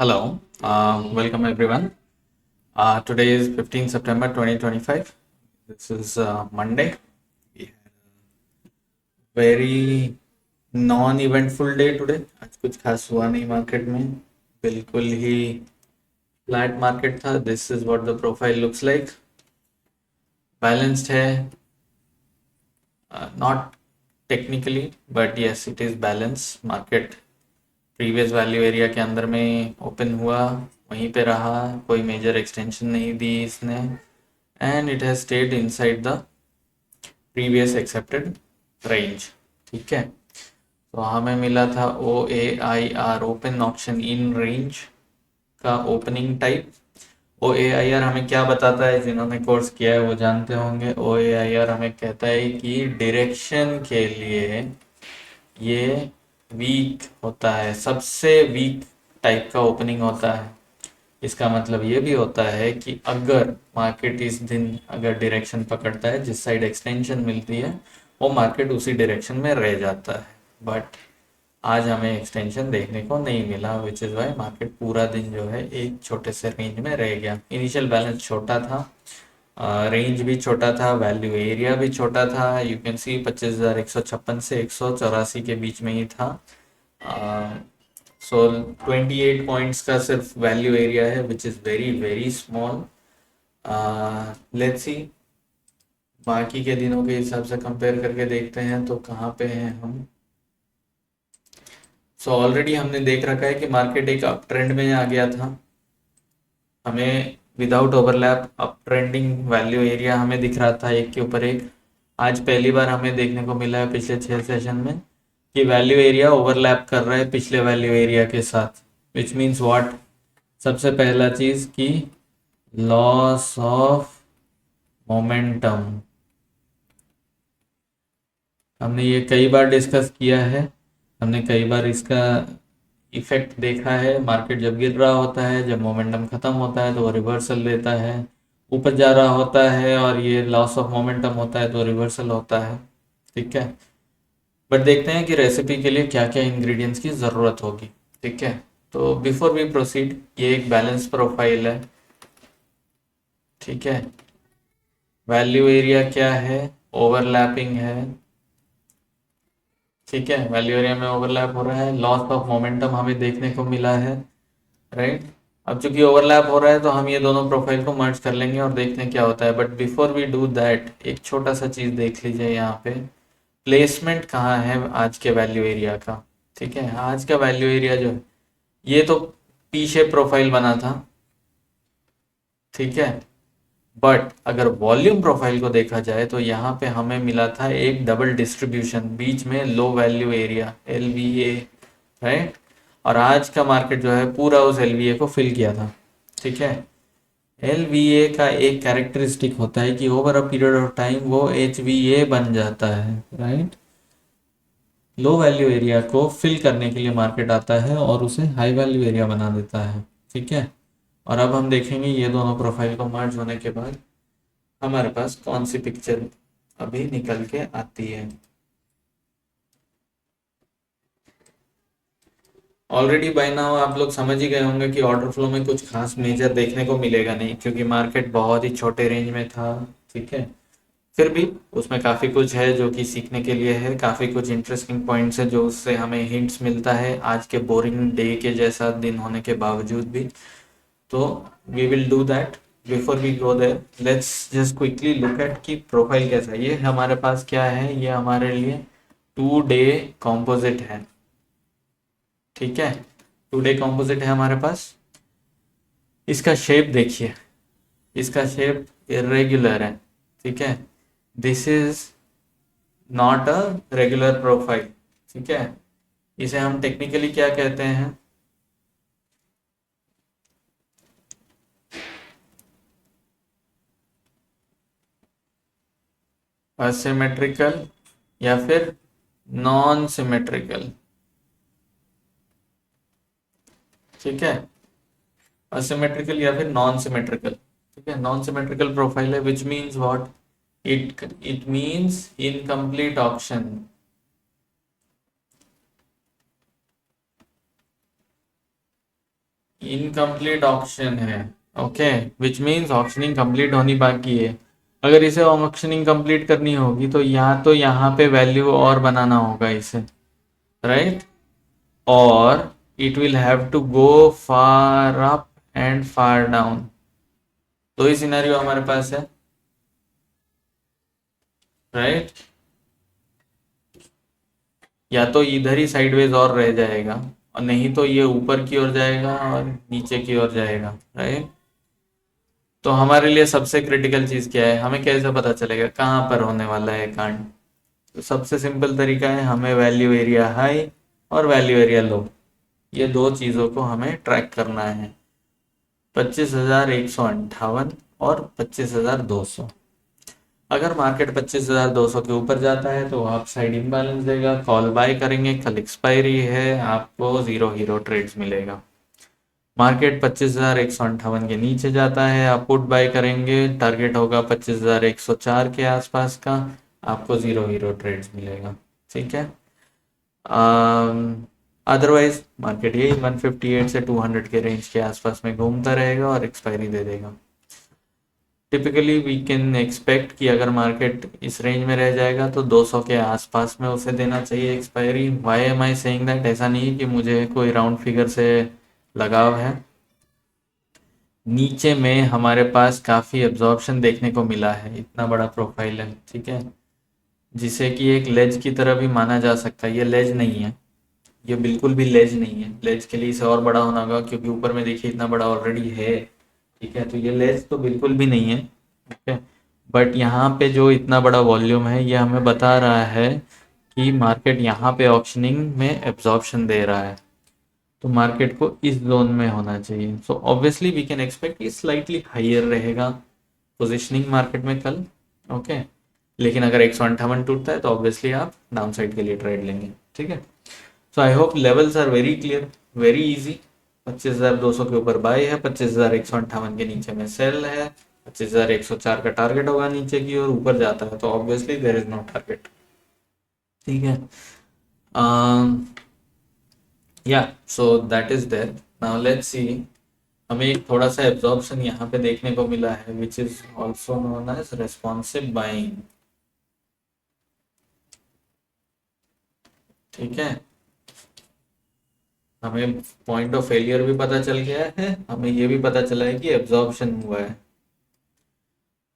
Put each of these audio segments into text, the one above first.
Hello, welcome everyone. Today is 15 September 2025. This is Monday. We had a very non-eventful day today. आज कुछ खास हुआ नहीं market में, बिल्कुल ही फ्लैट मार्केट था. This is what the profile looks like. Balanced है, not technically, but yes, it is balanced. Market previous value area के अंदर में ओपन हुआ, वहीं पे रहा, कोई मेजर एक्सटेंशन नहीं दी इसने, and it has stayed inside the previous accepted range. ठीक है, तो हमें मिला था OAIR open option in range का ओपनिंग टाइप. OAIR हमें क्या बताता है, जिन्होंने कोर्स किया है वो जानते होंगे. OAIR हमें कहता है कि डायरेक्शन के लिए ये वीक होता है, सबसे वीक टाइप का ओपनिंग होता है. इसका मतलब ये भी होता है कि अगर मार्केट इस दिन अगर डायरेक्शन पकड़ता है, जिस साइड एक्सटेंशन मिलती है वो मार्केट उसी डायरेक्शन में रह जाता है. बट आज हमें एक्सटेंशन देखने को नहीं मिला, विच इज़ वाई मार्केट पूरा दिन जो है एक छोटे से रेंज में रह गया. इनिशियल बैलेंस छोटा था, रेंज भी छोटा था, वैल्यू एरिया भी छोटा था. यू कैन सी 25,156 से 184 के बीच में ही था. सो 28 पॉइंट्स का सिर्फ वैल्यू एरिया है, which is very very small. Let's see बाकी के दिनों के हिसाब से कंपेयर करके देखते हैं तो कहाँ पे हैं हम. सो ऑलरेडी हमने देख रखा है कि मार्केट एक अप ट्रेंड में आ गया था. हमें without overlap up trending value area हमें दिख रहा था एक के ऊपर एक. आज पहली बार हमें देखने को मिला है पिछले 6 सेशन में कि वैल्यू एरिया ओवरलैप कर रहा है पिछले वैल्यू एरिया के साथ. विच मीन्स व्हाट, सबसे पहला चीज कि लॉस ऑफ मोमेंटम. हमने ये कई बार डिस्कस किया है, हमने कई बार इसका इफेक्ट देखा है. मार्केट जब गिर रहा होता है, जब मोमेंटम खत्म होता है तो वो रिवर्सल देता है. ऊपर जा रहा होता है और ये लॉस ऑफ मोमेंटम होता है तो रिवर्सल होता है. ठीक है, बट देखते हैं कि रेसिपी के लिए क्या क्या इंग्रेडिएंट्स की ज़रूरत होगी. ठीक है, तो बिफोर वी प्रोसीड, ये एक बैलेंस प्रोफाइल है. ठीक है, वैल्यू एरिया क्या है, ओवरलैपिंग है. ठीक है, वैल्यू एरिया में ओवरलैप हो रहा है, लॉस ऑफ मोमेंटम हमें देखने को मिला है. राइट, अब चूंकि ओवरलैप हो रहा है तो हम ये दोनों प्रोफाइल को मर्ज कर लेंगे और देखते हैं क्या होता है. But before we do that, एक छोटा सा चीज़ देख लीजिए यहाँ पे, प्लेसमेंट कहाँ है आज के वैल्यू एरिया का. ठीक है, आज का वैल्यू एरिया जो है, ये तो पी शेप प्रोफाइल बना था. ठीक है, बट अगर वॉल्यूम प्रोफाइल को देखा जाए तो यहाँ पे हमें मिला था एक डबल डिस्ट्रीब्यूशन, बीच में लो वैल्यू एरिया LVA. राइट, और आज का मार्केट जो है पूरा उस LVA को फिल किया था. ठीक है, LVA का एक कैरेक्टरिस्टिक होता है कि over a period of time वो HVA बन जाता है. राइट, लो वैल्यू एरिया को फिल करने के लिए मार्केट आता है और उसे हाई वैल्यू एरिया बना देता है. ठीक है, और अब हम देखेंगे ये दोनों प्रोफाइल को मर्ज होने के बाद हमारे पास कौन सी पिक्चर अभी निकल के आती है. ऑलरेडी बाय नाउ आप लोग समझ ही गए होंगे कि ऑर्डर फ्लो में कुछ खास मेजर देखने को मिलेगा नहीं, क्योंकि मार्केट बहुत ही छोटे रेंज में था. ठीक है, फिर भी उसमें काफ़ी कुछ है जो कि सीखने के लिए है, काफ़ी कुछ इंटरेस्टिंग पॉइंट्स है जो उससे हमें हिंट्स मिलता है आज के बोरिंग डे के जैसा दिन होने के बावजूद भी. तो we will do that. Before we go there, let's just quickly look at कि प्रोफाइल कैसा है. ये हमारे पास क्या है, ये हमारे लिए 2 डे कॉम्पोजिट है. ठीक है, 2 डे कॉम्पोजिट है हमारे पास. इसका शेप देखिए, इसका शेप इरेग्युलर है. ठीक है, this is not a regular profile. ठीक है, इसे हम टेक्निकली क्या कहते हैं, असिमेट्रिकल या फिर नॉन सिमेट्रिकल. ठीक है, असिमेट्रिकल या फिर नॉन सिमेट्रिकल. ठीक है, नॉन सिमेट्रिकल प्रोफाइल है, which means what, it means incomplete option. Incomplete auction है। Okay, which means auctioning complete होनी बाकी है। अगर इसे ऑक्शनिंग कंप्लीट करनी होगी तो यहाँ पे वैल्यू और बनाना होगा इसे, राइट, और it will have to go far up and far down. दो ही सिनेरियो हमारे पास है, राइट। या तो इधर ही साइडवेज और रह जाएगा, और नहीं तो ये ऊपर की ओर जाएगा और नीचे की ओर जाएगा, राइट। तो हमारे लिए सबसे क्रिटिकल चीज क्या है, हमें कैसे पता चलेगा कहाँ पर होने वाला है कांड। तो सबसे सिंपल तरीका है, हमें वैल्यू एरिया हाई और वैल्यू एरिया लो, ये दो चीजों को हमें ट्रैक करना है। 25,158 और 25,200। अगर मार्केट 25,200 के ऊपर जाता है तो आप साइड इम्बैलेंस देगा, कॉल बाय करेंगे, कल एक्सपायरी है, आपको जीरो हीरो ट्रेड्स मिलेगा। मार्केट 25,158 के नीचे जाता है, आप पुट बाय करेंगे, टारगेट होगा 25,104 के आसपास का, आपको जीरो हीरो ट्रेड्स मिलेगा, ठीक है। अदरवाइज मार्केट यही 158 से 200 के रेंज के आसपास में घूमता रहेगा और एक्सपायरी दे देगा। टिपिकली वी कैन एक्सपेक्ट कि अगर मार्केट इस रेंज में रह जाएगा तो 200 के आसपास में उसे देना चाहिए expiry. Why am I saying that, ऐसा नहीं है कि मुझे कोई राउंड फिगर से लगाव है। नीचे में हमारे पास काफ़ी एब्जॉर्प्शन देखने को मिला है, इतना बड़ा प्रोफाइल है, ठीक है, जिसे कि एक लेज की तरह भी माना जा सकता है। ये लेज नहीं है, ये बिल्कुल भी लेज नहीं है। लेज के लिए इसे और बड़ा होना होगा, क्योंकि ऊपर में देखिए इतना बड़ा ऑलरेडी है, ठीक है। तो ये लेज तो बिल्कुल भी नहीं है, ठीक है। बट यहाँ पे जो इतना बड़ा वॉल्यूम है, ये हमें बता रहा है कि मार्केट यहाँ पे ऑक्शनिंग में एब्जॉर्प्शन दे रहा है, तो मार्केट को इस जोन में होना चाहिए। So obviously we can expect कि स्लाइटली हाइयर रहेगा पोजिशनिंग मार्केट में कल, ओके। लेकिन अगर 158 टूटता है तो ऑब्वियसली आप डाउन साइड के लिए ट्रेड लेंगे, ठीक है। So I hope levels are very clear, very easy. 25,200 के ऊपर बाय है, 25,158 के नीचे में सेल है, 25,104 का टारगेट होगा नीचे की ओर, ऊपर जाता है तो obviously there is no target, ठीक है। या so that is there. Now let's see, हमें एक थोड़ा सा एब्जॉर्प्शन यहाँ पे देखने को मिला है, which is also known as responsive buying, ठीक है। हमें पॉइंट ऑफ फेलियर भी पता चल गया है, हमें ये भी पता चला है कि एब्जॉर्प्शन हुआ है।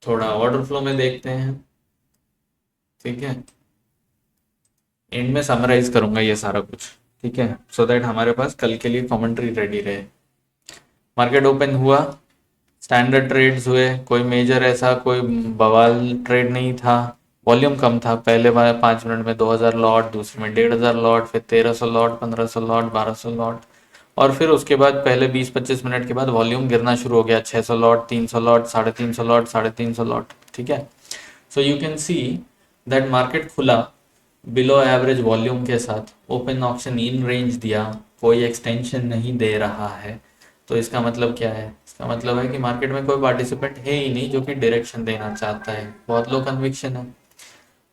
थोड़ा ऑर्डर फ्लो में देखते हैं, ठीक है। एंड में समराइज करूंगा ये सारा कुछ, ठीक है, सो दैट हमारे पास कल के लिए कमेंट्री रेडी रहे। मार्केट ओपन हुआ, स्टैंडर्ड ट्रेड्स हुए, कोई मेजर ऐसा कोई बवाल ट्रेड नहीं था। वॉल्यूम कम था, पहले बार 5 मिनट में 2,000 लॉट, दूसरे में 1,500 लॉट, फिर 1,300 लॉट, 1,500 लॉट, 1,200 लॉट, और फिर उसके बाद पहले 20-25 मिनट के बाद वॉल्यूम गिरना शुरू हो गया, 600 लॉट, 300 लॉट, 350 लॉट, 350 लॉट, ठीक है। So you can see that market खुला बिलो एवरेज वॉल्यूम के साथ, ओपन ऑप्शन इन रेंज दिया, कोई एक्सटेंशन नहीं दे रहा है। तो इसका मतलब क्या है, इसका मतलब है कि मार्केट में कोई पार्टिसिपेंट है ही नहीं जो कि डायरेक्शन देना चाहता है, बहुत लो कन्विक्शन है।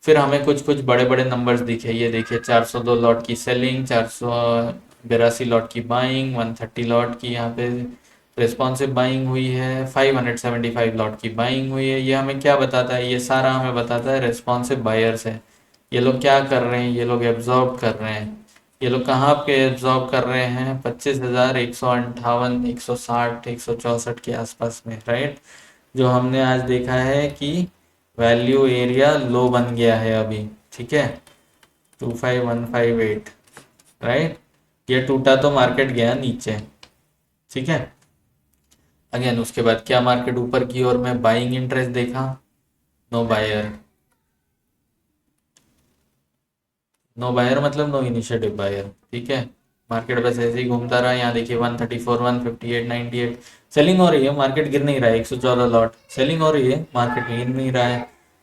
फिर हमें कुछ कुछ बड़े बड़े नंबर्स दिखे, ये देखिए 402 लॉट की सेलिंग, 482 लॉट की बाइंग, 130 लॉट की यहाँ पे रिस्पॉन्सिव बाइंग हुई है, 575 लॉट की बाइंग हुई है। ये हमें क्या बताता है, ये सारा हमें बताता है रिस्पॉन्सिव बायर्स है। ये लोग क्या कर रहे हैं, ये लोग एब्जॉर्ब कर रहे हैं। ये लोग कहाँ पे एब्जॉर्ब कर रहे हैं, 25,158, 160, 164 के आसपास में, राइट। जो हमने आज देखा है कि वैल्यू एरिया लो बन गया है अभी, ठीक है, 25,158, राइट। ये टूटा तो मार्केट गया नीचे, ठीक है। अगेन उसके बाद क्या मार्केट ऊपर की ओर में बाइंग इंटरेस्ट देखा, नो बायर, नो बायर मतलब नो इनिशिएटिव बायर, ठीक है। मार्केट बस ऐसे ही घूमता रहा, यहाँ देखिए 134, 158, 98 सेलिंग हो रही है, मार्केट गिर नहीं रहा है, 114 लॉट सेलिंग हो रही है, मार्केट गिर नहीं रहा है,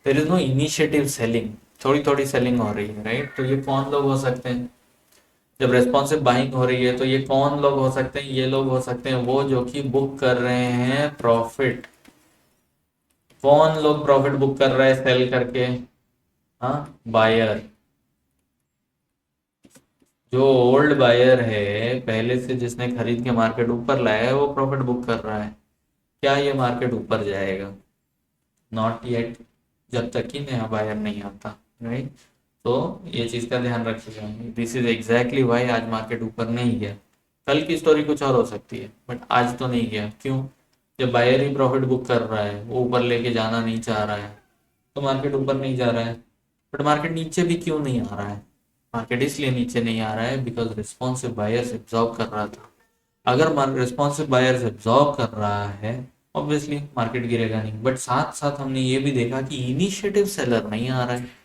there is no initiative selling, थोड़ी थोड़ी सेलिंग हो रही है, राइट। तो ये कौन लोग हो सकते हैं, जब रेस्पॉन्सिव बाइंग हो रही है तो ये कौन लोग हो सकते हैं, ये लोग हो सकते हैं वो जो कि बुक कर रहे हैं प्रॉफिट। कौन लोग प्रॉफिट बुक कर रहे हैं सेल करके, हाँ, बायर। जो ओल्ड बायर है पहले से, जिसने खरीद के मार्केट ऊपर लाया है, वो प्रॉफिट बुक कर रहा है। क्या ये मार्केट ऊपर जाएगा? नॉट येट, जब तक कि नया बायर नहीं आता। राइट। तो ये चीज़ का ध्यान रखिएगा। दिस इज एग्जैक्टली वाई आज मार्केट ऊपर नहीं गया। कल की स्टोरी कुछ और हो सकती है, बट आज तो नहीं गया। क्यों? जब बायर ही प्रॉफिट बुक कर रहा है, वो ऊपर लेके जाना नहीं चाह रहा है, तो मार्केट ऊपर नहीं जा रहा है। बट मार्केट नीचे भी क्यों नहीं आ रहा है? मार्केट इसलिए नीचे नहीं आ रहा है बिकॉज रिस्पॉन्सिव बायर्स एब्जॉर्ब कर रहा था। अगर रिस्पॉन्सिव बायर्स एब्जॉर्ब कर रहा है, ऑब्वियसली मार्केट गिरेगा नहीं। बट साथ साथ हमने ये भी देखा कि इनिशिएटिव सेलर नहीं आ रहा है।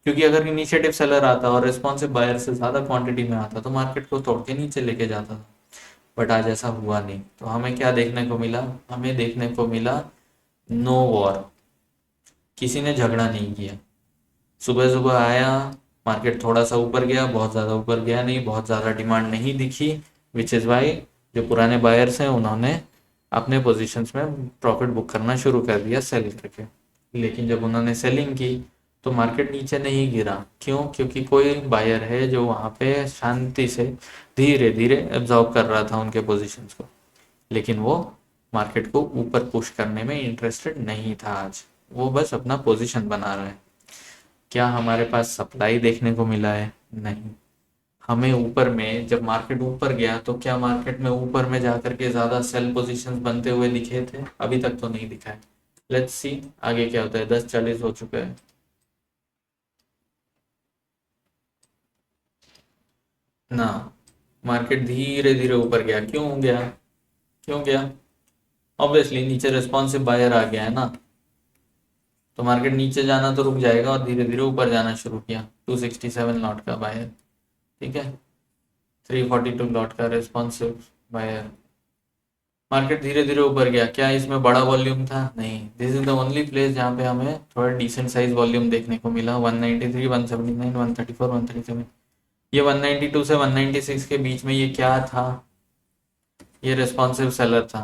क्योंकि अगर इनिशिएटिव सेलर आता और रिस्पॉन्सिव बायर से ज़्यादा क्वांटिटी में आता तो मार्केट को तोड़ के नीचे लेके जाता था। बट आज ऐसा हुआ नहीं। तो हमें क्या देखने को मिला? हमें देखने को मिला नो वॉर। किसी ने झगड़ा नहीं किया। सुबह सुबह आया, मार्केट थोड़ा सा ऊपर गया, बहुत ज़्यादा ऊपर गया नहीं, बहुत ज़्यादा डिमांड नहीं दिखी। विच इज़ वाई जो पुराने बायर्स हैं उन्होंने अपने पोजीशंस में प्रॉफिट बुक करना शुरू कर दिया सेल करके। लेकिन जब उन्होंने सेलिंग की तो मार्केट नीचे नहीं गिरा। क्यों? क्योंकि कोई बायर है जो वहाँ पे शांति से धीरे धीरे एब्जॉर्ब कर रहा था उनके पोजीशंस को। लेकिन वो मार्केट को ऊपर पुश करने में इंटरेस्टेड नहीं था आज। वो बस अपना पोजीशन बना रहा है। क्या हमारे पास सप्लाई देखने को मिला है? नहीं। हमें ऊपर में जब मार्केट ऊपर गया तो क्या मार्केट में ऊपर में जाकर के ज़्यादा सेल पोजीशंस बनते हुए दिखे थे? अभी तक तो नहीं दिखा है। लेट्स सी आगे क्या होता है। 10:40 हो चुका है ना। मार्केट धीरे धीरे ऊपर गया। क्यों गया? क्यों गया? ऑब्वियसली नीचे रिस्पॉन्सिव बायर आ गया है ना। तो मार्केट नीचे जाना तो रुक जाएगा और धीरे धीरे ऊपर जाना शुरू किया। 267 लॉट का बायर, ठीक है। 342 लॉट का रिस्पॉन्सिव बायर। मार्केट धीरे धीरे ऊपर गया। क्या इसमें बड़ा वॉल्यूम था? नहीं। This is the only place जहाँ पे हमें थोड़ा डिसेंट साइज वॉल्यूम देखने को मिला। 193, 179, 134, 137। ये 192 से 196 के बीच में ये क्या था? ये रिस्पॉन्सिव सेलर था।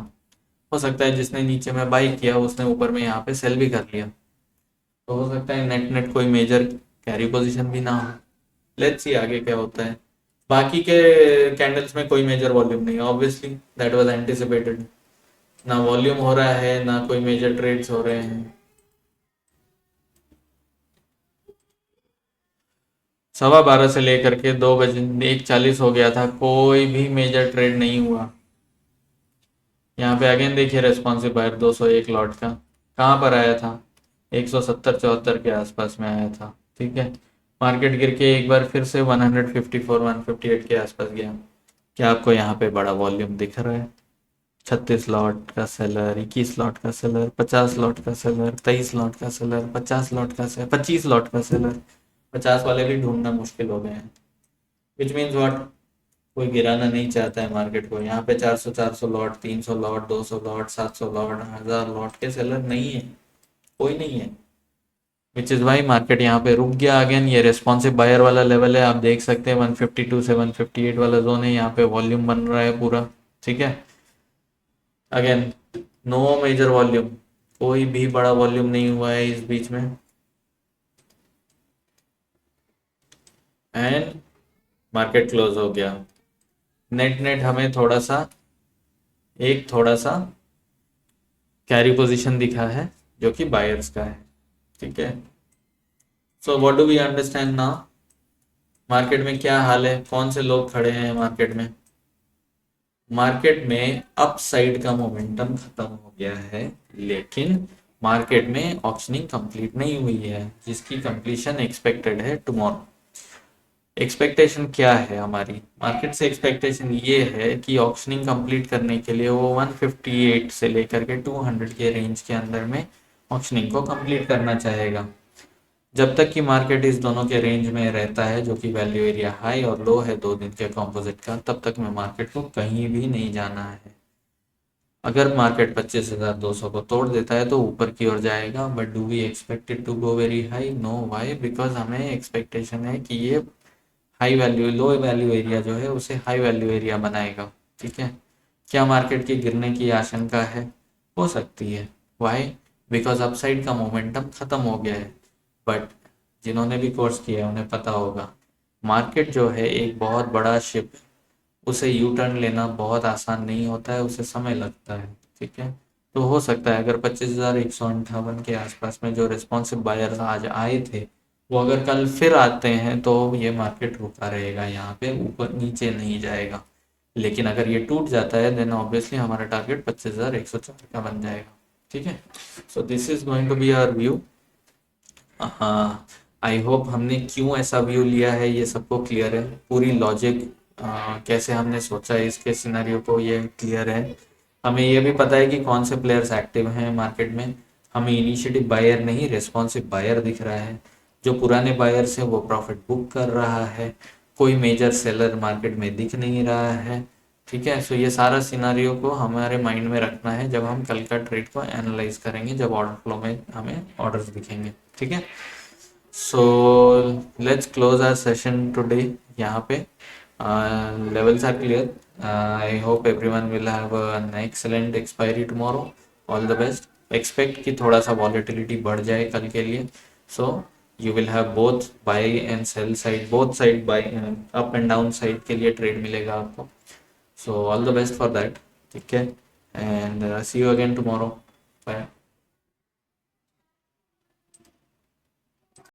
हो सकता है जिसने नीचे में बाई किया उसने ऊपर में यहाँ पे सेल भी कर लिया। तो हो सकता है नेट नेट कोई मेजर कैरी पोजीशन भी ना हो। लेट्स सी आगे क्या होता है। बाकी के कैंडल्स में कोई मेजर वॉल्यूम नहीं है, ऑब्वियसली दैट वाज एंटिसिपेटेड। ना वॉल्यूम हो रहा है, ना कोई मेजर ट्रेड्स हो रहे हैं। 12:15 से लेकर के 2 बजे 1:40 हो गया था, कोई भी मेजर ट्रेड नहीं हुआ। यहाँ पे अगेन देखिए रेस्पॉन्सिव बायर 201 लॉट का कहाँ पर आया था? 170-74 के आसपास में आया था, ठीक है। मार्केट गिर के एक बार फिर से 154 158 के आसपास गया। क्या आपको यहाँ पे बड़ा वॉल्यूम दिख रहा है? 36 लॉट का सेलर, 21 लॉट का सेलर, 50 लॉट का सेलर, 23 लॉट का सेलर, 50 लॉट का सेलर, 25 लॉट का सेलर। 50 वाले भी ढूंढना मुश्किल हो गए हैं। विच मीन्स व्हाट? कोई गिराना नहीं चाहता है मार्केट को। यहाँ पे 400 lot, 300 lot, 200 lot, 700 lot, 1000 lot के सेलर नहीं है। कोई नहीं है। विच इज वाई मार्केट यहाँ पे रुक गया। अगेन ये रेस्पॉन्सिव बायर वाला लेवल है, आप देख सकते हैं 152 से 158 वाला जोन है। यहाँ पे वॉल्यूम बन रहा है पूरा, ठीक है। अगेन नो मेजर वॉल्यूम, कोई भी बड़ा वॉल्यूम नहीं हुआ है इस बीच में। एंड मार्केट क्लोज हो गया। नेट नेट हमें थोड़ा सा कैरी पोजीशन दिखा है जो कि बायर्स का है, ठीक है। So what do we understand now? Market में क्या हाल है? कौन से लोग खड़े हैं मार्केट में? मार्केट में अप साइड का मोमेंटम खत्म हो गया है, लेकिन मार्केट में ऑक्शनिंग कंप्लीट नहीं हुई है, जिसकी कंप्लीशन एक्सपेक्टेड है टुमारो। एक्सपेक्टेशन क्या है हमारी मार्केट से? एक्सपेक्टेशन ये है कि ऑक्शनिंग कंप्लीट करने के लिए वो 158 से लेकर के 200 के रेंज के अंदर में ऑक्शनिंग को कंप्लीट करना चाहेगा। जब तक कि मार्केट इस दोनों के रेंज में रहता है, जो कि वैल्यू एरिया हाई और लो है 2 दिन के कॉम्पोजिट का, तब तक में मार्केट को कहीं भी नहीं जाना है। अगर मार्केट 25,200 को तोड़ देता है तो ऊपर की ओर जाएगा। But do we expect it to go very high? No. Why? Because हमें एक्सपेक्टेशन है कि ये high value low value area जो है उसे हाई वैल्यू एरिया बनाएगा, ठीक है। क्या मार्केट के गिरने की आशंका है? हो सकती है। वाई? बिकॉज अपसाइड का मोमेंटम खत्म हो गया है। बट जिन्होंने भी कोर्स किया है उन्हें पता होगा मार्केट जो है एक बहुत बड़ा शिप है, उसे यू टर्न लेना बहुत आसान नहीं होता है, उसे समय लगता है। ठीक है, तो हो सकता है अगर 25,158 के आसपास में जो रिस्पॉन्सिव बायर्स आज आए थे, वो अगर कल फिर आते हैं तो ये मार्केट रुका रहेगा, यहाँ पे ऊपर नीचे नहीं जाएगा। लेकिन अगर ये टूट जाता है देन ऑब्वियसली हमारा टारगेट 25,104 का बन जाएगा। ठीक है, so this is going to be our view. हाँ, आई होप हमने क्यों ऐसा व्यू लिया है ये सबको क्लियर है, पूरी लॉजिक कैसे हमने सोचा है इसके सिनेरियो को ये क्लियर है। हमें ये भी पता है कि कौन से प्लेयर्स एक्टिव हैं मार्केट में। हमें इनिशिएटिव बायर नहीं रेस्पॉन्सिव बायर दिख रहा है। जो पुराने बायर्स हैं वो प्रॉफिट बुक कर रहा है। कोई मेजर सेलर मार्केट में दिख नहीं रहा है। ठीक है, सो ये सारा सिनारियो को हमारे माइंड में रखना है जब हम कल का ट्रेड को एनालाइज करेंगे, जब ऑर्डर फ्लो में हमें ऑर्डर्स दिखेंगे। ठीक है, so let's close our session today यहाँ पे। Levels are clear. I hope everyone will have an excellent expiry tomorrow. All the best. Expect कि थोड़ा सा वॉलेटिलिटी बढ़ जाए कल के लिए। So you will have both buy and sell side, both side buy up and down side के लिए ट्रेड मिलेगा आपको। So all the best for that. ठीक है, and see you again tomorrow. Bye.